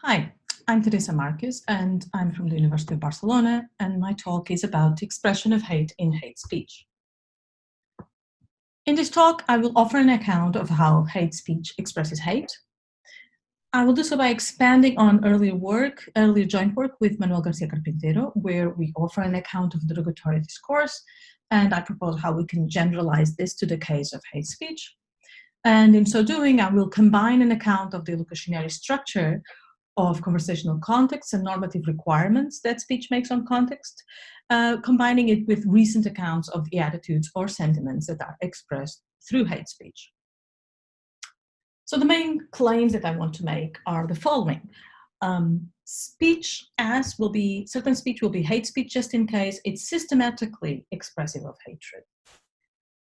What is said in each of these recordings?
Hi, I'm Teresa Marques, and I'm from the University of Barcelona, and my talk is about the expression of hate in hate speech. In this talk, I will offer an account of how hate speech expresses hate. I will do so by expanding on earlier joint work with Manuel Garcia Carpintero, where we offer an account of derogatory discourse, and I propose how we can generalize this to the case of hate speech. And in so doing, I will combine an account of the illocutionary structure of conversational context and normative requirements that speech makes on context, combining it with recent accounts of the attitudes or sentiments that are expressed through hate speech. So the main claims that I want to make are the following. Certain speech will be hate speech just in case it's systematically expressive of hatred.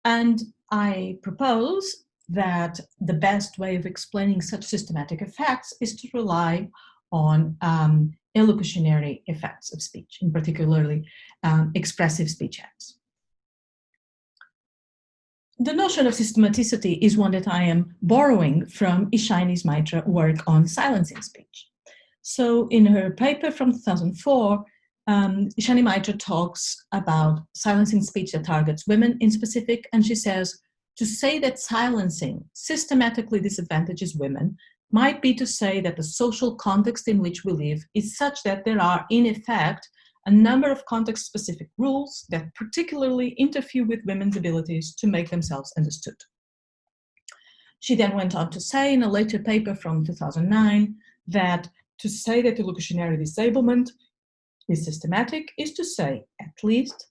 And I propose that the best way of explaining such systematic effects is to rely on illocutionary effects of speech, in particularly expressive speech acts. The notion of systematicity is one that I am borrowing from Ishani's Maitra work on silencing speech. So in her paper from 2004, Ishani Maitra talks about silencing speech that targets women in specific, and she says, to say that silencing systematically disadvantages women might be to say that the social context in which we live is such that there are, in effect, a number of context-specific rules that particularly interfere with women's abilities to make themselves understood. She then went on to say in a later paper from 2009 that to say that illocutionary disablement is systematic is to say, at least,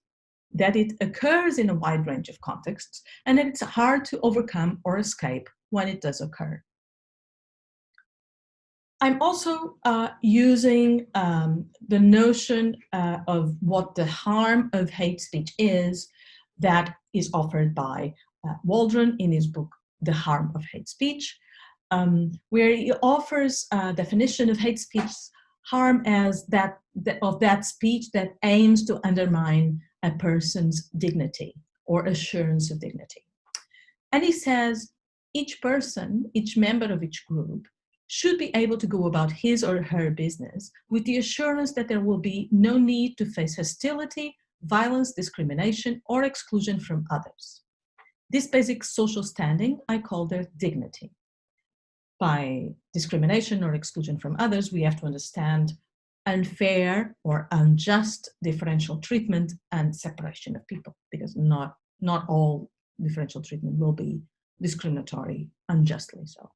that it occurs in a wide range of contexts and that it's hard to overcome or escape when it does occur. I'm also using the notion of what the harm of hate speech is that is offered by Waldron in his book, The Harm of Hate Speech, where he offers a definition of hate speech harm as that speech that aims to undermine a person's dignity or assurance of dignity. And he says each person, each member of each group, should be able to go about his or her business with the assurance that there will be no need to face hostility, violence, discrimination, or exclusion from others. This basic social standing I call their dignity. By discrimination or exclusion from others, we have to understand unfair or unjust differential treatment and separation of people, because not all differential treatment will be discriminatory unjustly so.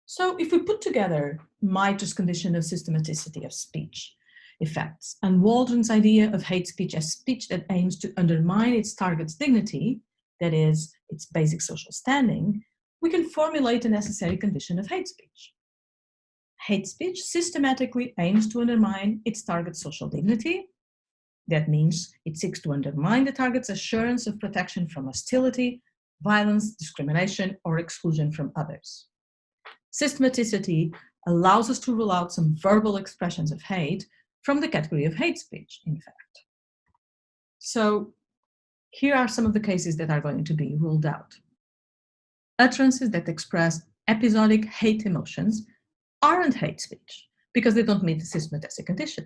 So if we put together Maitra's condition of systematicity of speech effects and Waldron's idea of hate speech as speech that aims to undermine its target's dignity, that is, its basic social standing, we can formulate a necessary condition of hate speech. Hate speech systematically aims to undermine its target's social dignity. That means it seeks to undermine the target's assurance of protection from hostility, violence, discrimination, or exclusion from others. Systematicity allows us to rule out some verbal expressions of hate from the category of hate speech, in fact. So here are some of the cases that are going to be ruled out. Utterances that express episodic hate emotions aren't hate speech because they don't meet the systematic condition.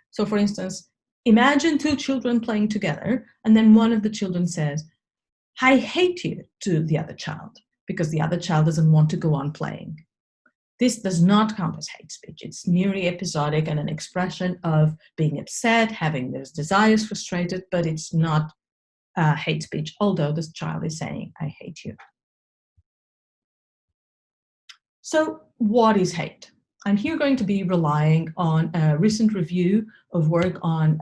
So for instance, imagine two children playing together and then one of the children says, "I hate you," to the other child because the other child doesn't want to go on playing. This does not count as hate speech. It's merely episodic and an expression of being upset, having their desires frustrated, but it's not hate speech, although this child is saying, "I hate you." So what is hate? I'm here going to be relying on a recent review of work on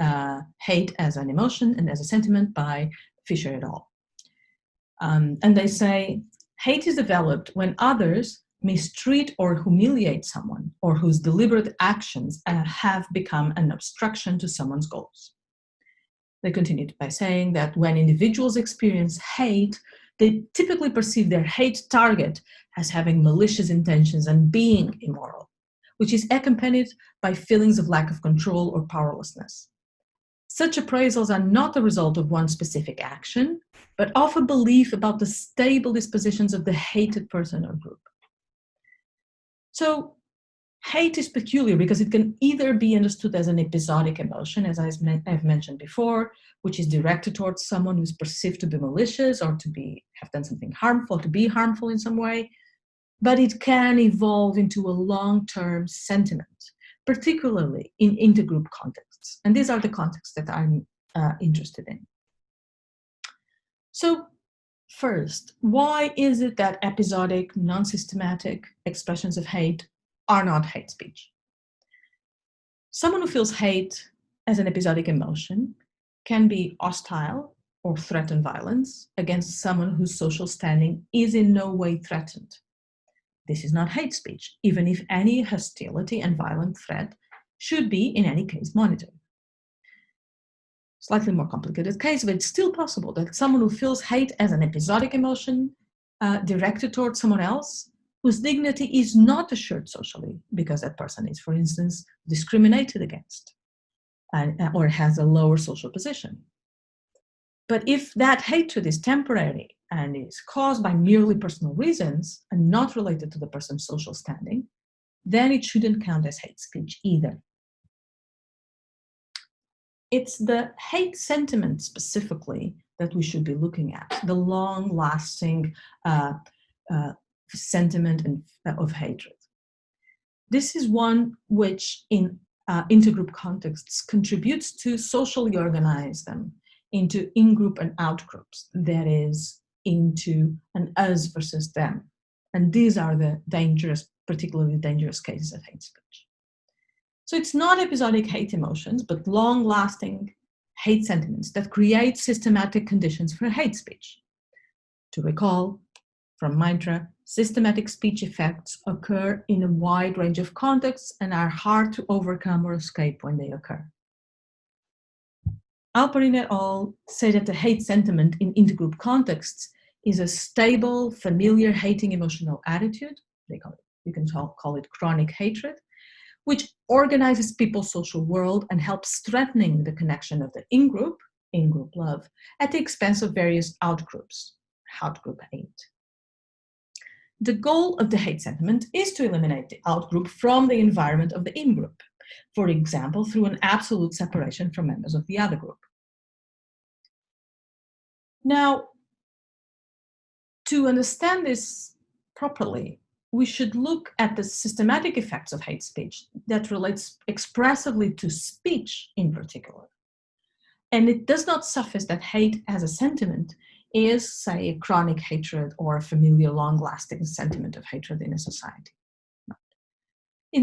hate as an emotion and as a sentiment by Fisher et al. And they say, hate is developed when others mistreat or humiliate someone or whose deliberate actions have become an obstruction to someone's goals. They continued by saying that when individuals experience hate, they typically perceive their hate target as having malicious intentions and being immoral, which is accompanied by feelings of lack of control or powerlessness. Such appraisals are not the result of one specific action, but of a belief about the stable dispositions of the hated person or group. So Hate is peculiar because it can either be understood as an episodic emotion, as I've mentioned before, which is directed towards someone who's perceived to be malicious or to have done something harmful, to be harmful in some way, but it can evolve into a long-term sentiment, particularly in intergroup contexts. And these are the contexts that I'm interested in. So first, why is it that episodic, non-systematic expressions of hate are not hate speech? Someone who feels hate as an episodic emotion can be hostile or threaten violence against someone whose social standing is in no way threatened. This is not hate speech, even if any hostility and violent threat should be, in any case, monitored. Slightly more complicated case, but it's still possible that someone who feels hate as an episodic emotion directed towards someone else whose dignity is not assured socially because that person is, for instance, discriminated against or has a lower social position. But if that hatred is temporary and is caused by merely personal reasons and not related to the person's social standing, then it shouldn't count as hate speech either. It's the hate sentiment specifically that we should be looking at, the long-lasting sentiment of hatred. This is one which in intergroup contexts contributes to socially organize them into in-group and out-groups, that is, into an us versus them. And these are the dangerous, particularly dangerous cases of hate speech. So it's not episodic hate emotions, but long-lasting hate sentiments that create systematic conditions for hate speech. To recall, from Mitra, systematic speech effects occur in a wide range of contexts and are hard to overcome or escape when they occur. Alperin et al. Say that the hate sentiment in intergroup contexts is a stable, familiar hating emotional attitude. You can call it chronic hatred, which organizes people's social world and helps strengthening the connection of the in-group love, at the expense of various outgroups, outgroup hate. The goal of the hate sentiment is to eliminate the outgroup from the environment of the in-group, for example, through an absolute separation from members of the other group. Now, to understand this properly, we should look at the systematic effects of hate speech that relates expressively to speech in particular. And it does not suffice that hate as a sentiment is, say, a chronic hatred or a familiar, long-lasting sentiment of hatred in a society. It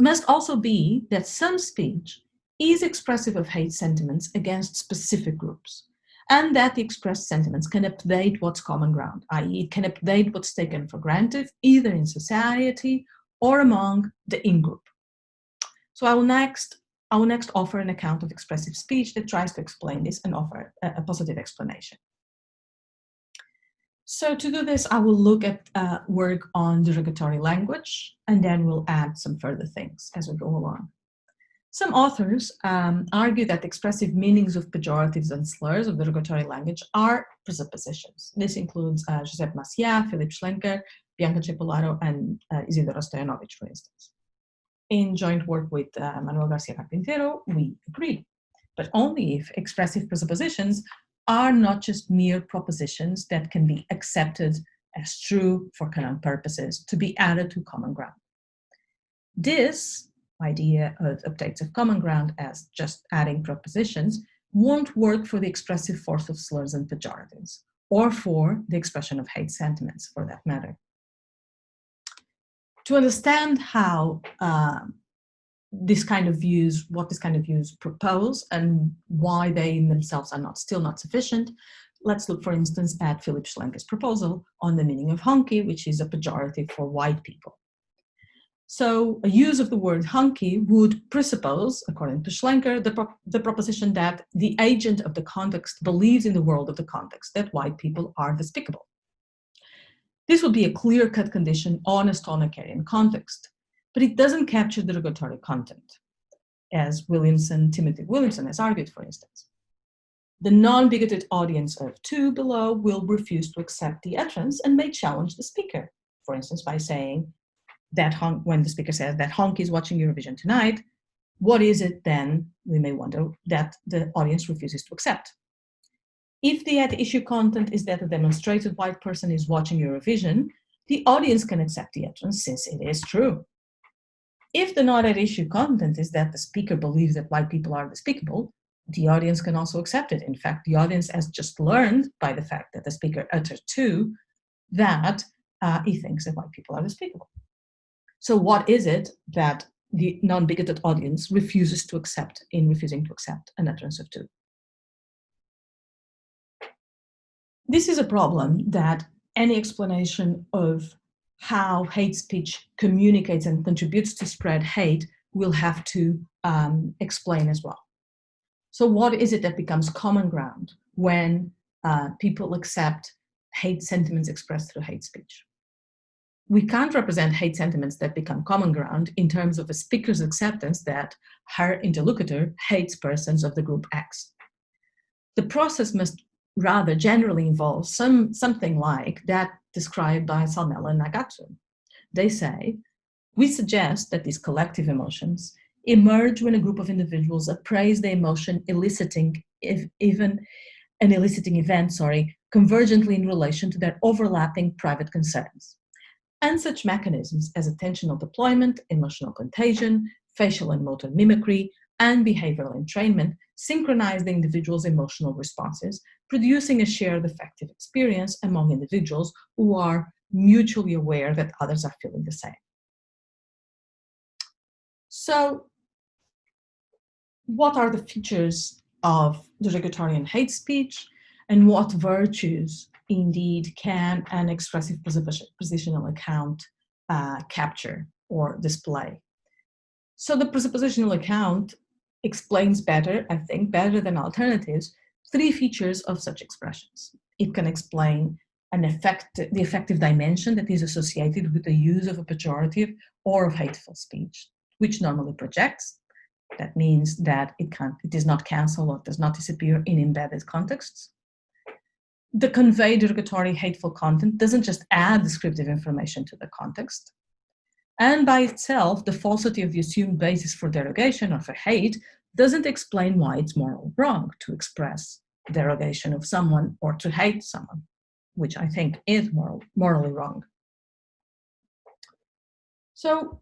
must also be that some speech is expressive of hate sentiments against specific groups, and that the expressed sentiments can update what's common ground, i.e. it can update what's taken for granted, either in society or among the in-group. So I will next offer an account of expressive speech that tries to explain this and offer a positive explanation. So to do this, I will look at work on derogatory language, and then we'll add some further things as we go along. Some authors argue that expressive meanings of pejoratives and slurs of derogatory language are presuppositions. This includes Josep Macià, Philip Schlenker, Bianca Cepolato, and Isidoro Stoyanovich, for instance. In joint work with Manuel Garcia Carpintero, we agree, but only if expressive presuppositions are not just mere propositions that can be accepted as true for canon purposes to be added to common ground. This idea of updates of common ground as just adding propositions won't work for the expressive force of slurs and pejoratives, or for the expression of hate sentiments, for that matter. To understand how what this kind of views propose and why they in themselves are still not sufficient, let's look, for instance, at Philip Schlenker's proposal on the meaning of hunky, which is a pejorative for white people. So a use of the word hunky would presuppose, according to Schlenker, the proposition that the agent of the context believes in the world of the context, that white people are despicable. This would be a clear-cut condition on a Stalnakerian context, but it doesn't capture derogatory content, as Timothy Williamson has argued, for instance. The non-bigoted audience of 2 below will refuse to accept the utterance and may challenge the speaker, for instance, by saying, that honk, when the speaker says that honk is watching Eurovision tonight, what is it then, we may wonder, that the audience refuses to accept? If the at-issue content is that a demonstrated white person is watching Eurovision, the audience can accept the utterance since it is true. If the not at-issue content is that the speaker believes that white people are despicable, the audience can also accept it. In fact, the audience has just learned by the fact that the speaker uttered too that he thinks that white people are despicable. So what is it that the non-bigoted audience refuses to accept in refusing to accept an utterance of two? This is a problem that any explanation of how hate speech communicates and contributes to spread hate will have to explain as well. So what is it that becomes common ground when people accept hate sentiments expressed through hate speech? We can't represent hate sentiments that become common ground in terms of a speaker's acceptance that her interlocutor hates persons of the group X. The process must rather generally involve something like that described by Salmela and Nagatsu. They say, we suggest that these collective emotions emerge when a group of individuals appraise the emotion eliciting, even an eliciting event, convergently in relation to their overlapping private concerns. And such mechanisms as attentional deployment, emotional contagion, facial and motor mimicry, and behavioral entrainment synchronize the individual's emotional responses, producing a shared affective experience among individuals who are mutually aware that others are feeling the same. So, what are the features of derogatory and hate speech, and what virtues indeed can an expressive presuppositional account capture or display? So the presuppositional account explains better, I think, better than alternatives, three features of such expressions. It can explain the effective dimension that is associated with the use of a pejorative or of hateful speech, which normally projects. That means that it is not cancelled or does not disappear in embedded contexts. The conveyed derogatory hateful content doesn't just add descriptive information to the context. And by itself, the falsity of the assumed basis for derogation or for hate doesn't explain why it's morally wrong to express derogation of someone or to hate someone, which I think is morally wrong. So,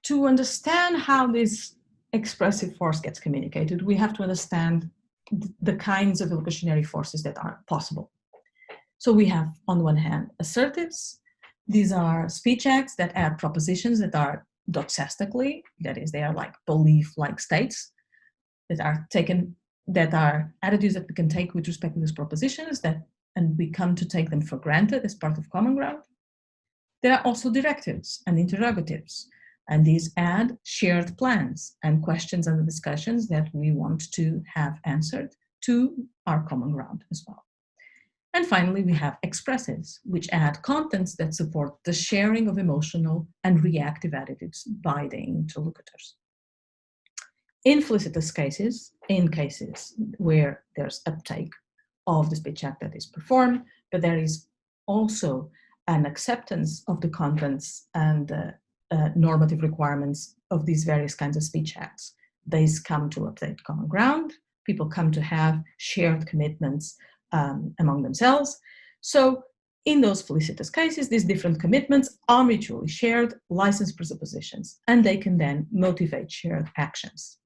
to understand how this expressive force gets communicated, we have to understand the kinds of illocutionary forces that are possible. So we have, on one hand, assertives. These are speech acts that add propositions that are doxastically, that is, they are like belief-like states that are attitudes that we can take with respect to these propositions, and we come to take them for granted as part of common ground. There are also directives and interrogatives, and these add shared plans and questions and discussions that we want to have answered to our common ground as well. And finally, we have expressives, which add contents that support the sharing of emotional and reactive attitudes by the interlocutors. In felicitous cases, in cases where there's uptake of the speech act that is performed, but there is also an acceptance of the contents and normative requirements of these various kinds of speech acts. These come to update common ground. People come to have shared commitments among themselves. So in those felicitous cases, these different commitments are mutually shared, licensed presuppositions, and they can then motivate shared actions.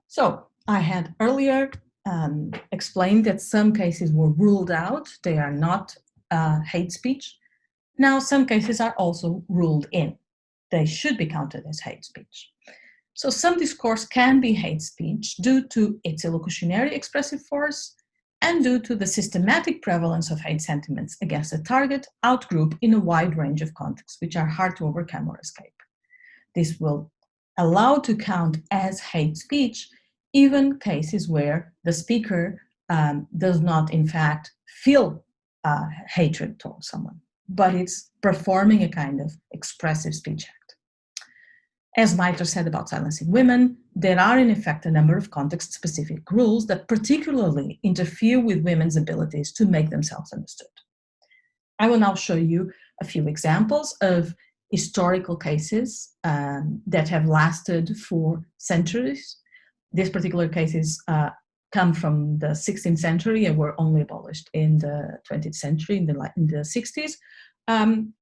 So I had earlier explained that some cases were ruled out. They are not hate speech. Now, some cases are also ruled in. They should be counted as hate speech. So some discourse can be hate speech due to its illocutionary expressive force and due to the systematic prevalence of hate sentiments against a target outgroup in a wide range of contexts, which are hard to overcome or escape. This will allow to count as hate speech even cases where the speaker does not, in fact, feel hatred towards someone, but it's performing a kind of expressive speech act. As Mitre said about silencing women, there are in effect a number of context-specific rules that particularly interfere with women's abilities to make themselves understood. I will now show you a few examples of historical cases that have lasted for centuries. These particular cases come from the 16th century and were only abolished in the 20th century, in the 60s,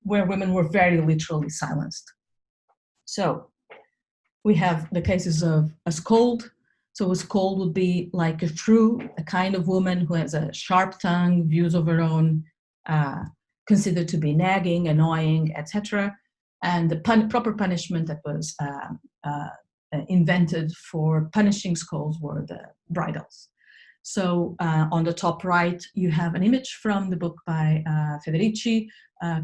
where women were very literally silenced. So we have the cases of a scold. So a scold would be like a shrew, a kind of woman who has a sharp tongue, views of her own, considered to be nagging, annoying, etc. And the proper punishment that was invented for punishing scolds were the bridles. So on the top right, you have an image from the book by Federici,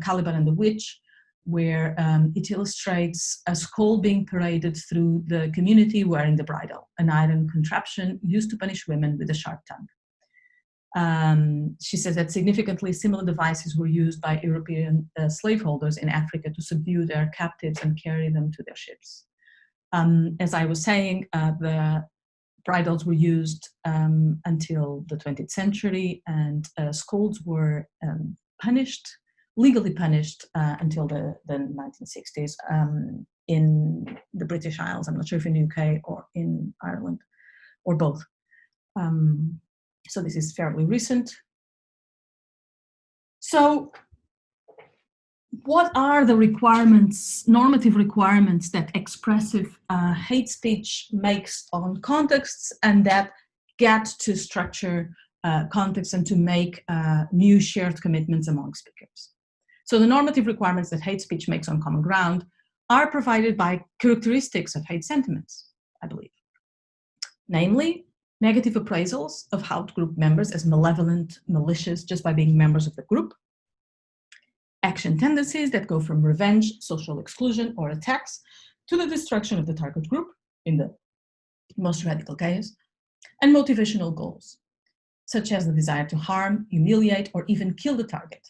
Caliban and the Witch, where it illustrates a scold being paraded through the community wearing the bridle, an iron contraption used to punish women with a sharp tongue. She says that significantly similar devices were used by European slaveholders in Africa to subdue their captives and carry them to their ships. As I was saying, the bridles were used until the 20th century, and scolds were legally punished until the 1960s in the British Isles. I'm not sure if in the UK or in Ireland, or both. So this is fairly recent. So what are the requirements, normative requirements, that expressive hate speech makes on contexts, and that get to structure context and to make new shared commitments among speakers? So the normative requirements that hate speech makes on common ground are provided by characteristics of hate sentiments, I believe. Namely, negative appraisals of out-group members as malevolent, malicious, just by being members of the group. Action tendencies that go from revenge, social exclusion, or attacks to the destruction of the target group, in the most radical case. And motivational goals, such as the desire to harm, humiliate, or even kill the target.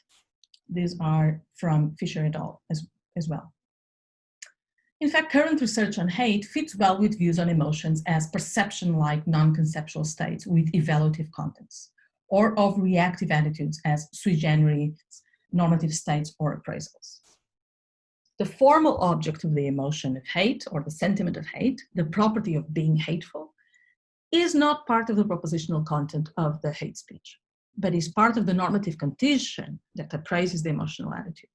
These are from Fisher et al. as well. In fact, current research on hate fits well with views on emotions as perception-like non-conceptual states with evaluative contents, or of reactive attitudes as sui generis normative states or appraisals. The formal object of the emotion of hate, or the sentiment of hate, the property of being hateful, is not part of the propositional content of the hate speech, but is part of the normative condition that appraises the emotional attitude.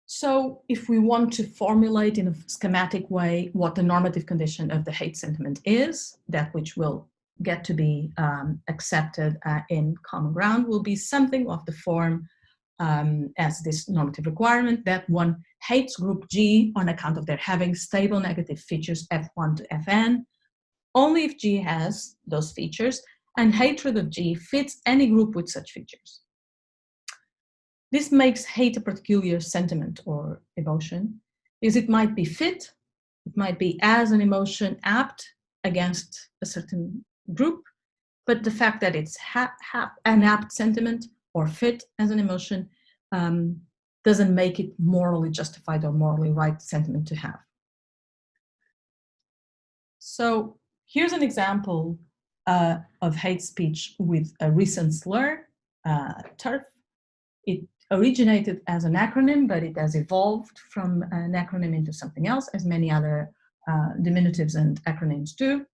So if we want to formulate in a schematic way what the normative condition of the hate sentiment is, that which will get to be accepted in common ground will be something of the form as this normative requirement that one hates group G on account of their having stable negative features F1 to Fn, only if G has those features, and hatred of G fits any group with such features. This makes hate a particular sentiment or emotion, because it might be fit, it might be as an emotion apt against a certain group, but the fact that it's an apt sentiment or fit as an emotion doesn't make it morally justified or morally right sentiment to have. So here's an example of hate speech with a recent slur, TERF. It originated as an acronym, but it has evolved from an acronym into something else, as many other diminutives and acronyms do.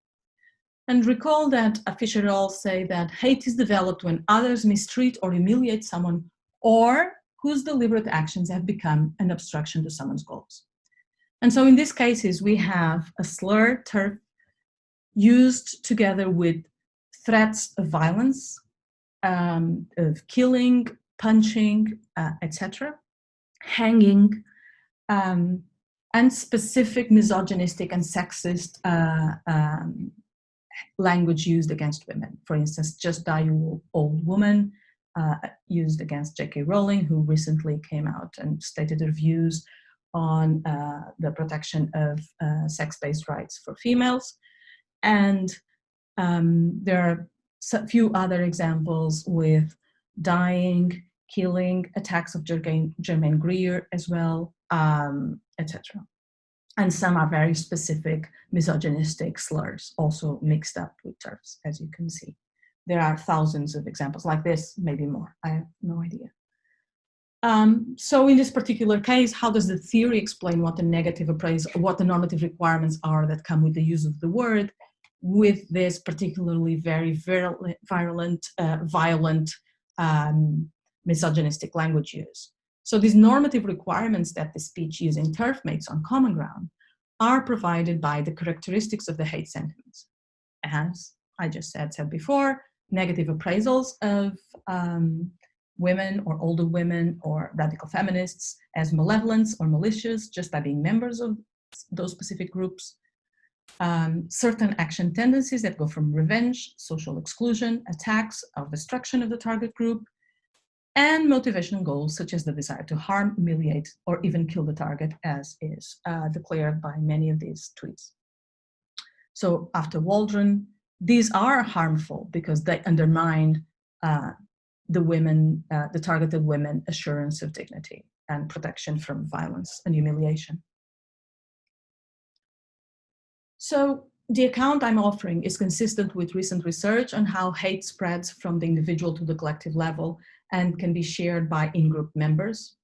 And recall that Fisher et al. Say that hate is developed when others mistreat or humiliate someone, or whose deliberate actions have become an obstruction to someone's goals. And so in these cases, we have a slur, TERF, used together with threats of violence, of killing, punching, etc., hanging, and specific misogynistic and sexist language used against women. For instance, just die, you old woman, used against J.K. Rowling, who recently came out and stated her views on the protection of sex-based rights for females. And there are a few other examples with dying, killing, attacks of Germaine Greer as well, etc. And some are very specific misogynistic slurs, also mixed up with TERFs, as you can see there are thousands of examples like this, maybe more. I have no idea. So in this particular case, how does the theory explain what the negative appraisal, what the normative requirements are that come with the use of the word, with this particularly very violent, misogynistic language use? So these normative requirements that the speech using TERF makes on common ground are provided by the characteristics of the hate sentiments. As I just said before, negative appraisals of women or older women or radical feminists as malevolent or malicious just by being members of those specific groups. Certain action tendencies that go from revenge, social exclusion, attacks, or destruction of the target group, and motivational goals such as the desire to harm, humiliate, or even kill the target, as is declared by many of these tweets. So after Waldron, these are harmful because they undermine the targeted women assurance of dignity and protection from violence and humiliation. So the account I'm offering is consistent with recent research on how hate spreads from the individual to the collective level and can be shared by in-group members.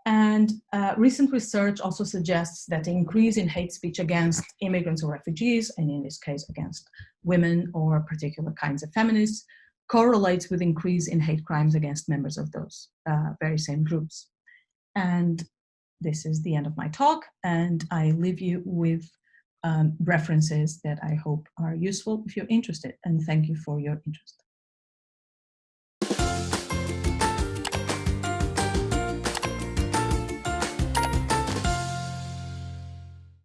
And recent research also suggests that the increase in hate speech against immigrants or refugees, and in this case against women or particular kinds of feminists, correlates with increase in hate crimes against members of those very same groups. And this is the end of my talk, and I leave you with references that I hope are useful if you're interested, and thank you for your interest.